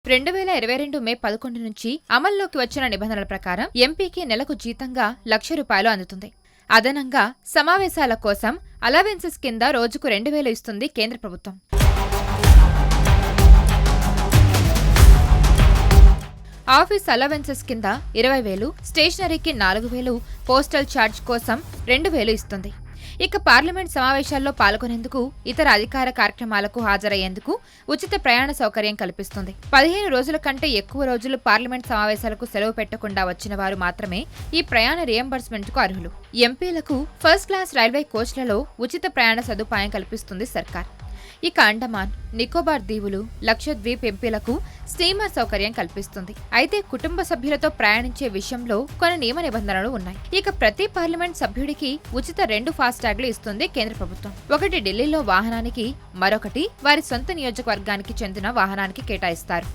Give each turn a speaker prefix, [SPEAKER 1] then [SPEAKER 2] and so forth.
[SPEAKER 1] 2022 మే 11 నుంచి అమల్లోకి వచ్చిన నిబంధనల ప్రకారం ఎంపీకి నెలకు జీతంగా ₹1,00,000 అందుతుంది. అదనంగా సమావేశాల కోసం అలవెన్సెస్ కింద రోజుకు 2,000 ఇస్తుంది కేంద్ర ప్రభుత్వం. ఆఫీస్ అలవెన్సెస్ కింద 20,000, స్టేషనరీకి 4,000, పోస్టల్ ఛార్జ్ కోసం 2,000 ఇస్తుంది. ఇక పార్లమెంట్ సమావేశాల్లో పాల్గొనేందుకు, ఇతర అధికార కార్యక్రమాలకు హాజరయ్యేందుకు ఉచిత ప్రయాణ సౌకర్యం కల్పిస్తుంది. 15 రోజుల కంటే ఎక్కువ రోజులు పార్లమెంట్ సమావేశాలకు సెలవు పెట్టకుండా వచ్చిన వారు మాత్రమే ఈ ప్రయాణ రియంబర్స్మెంట్కు అర్హులు. ఎంపీలకు ఫస్ట్ క్లాస్ రైల్వే కోచ్లలో ఉచిత ప్రయాణ సదుపాయం కల్పిస్తుంది సర్కార్. ఇక అండమాన్, నికోబార్ దీవులు, లక్షద్వీప్ ఎంపీలకు స్టీమర్ సౌకర్యం కల్పిస్తుంది. అయితే కుటుంబ సభ్యులతో ప్రయాణించే విషయంలో కొన్ని నియమ నిబంధనలు ఉన్నాయి. ఇక ప్రతి పార్లమెంట్ సభ్యుడికి ఉచిత 2 ఫాస్టాగ్లు ఇస్తుంది కేంద్ర ప్రభుత్వం. ఒకటి ఢిల్లీలో వాహనానికి, మరొకటి వారి సొంత నియోజకవర్గానికి చెందిన వాహనానికి కేటాయిస్తారు.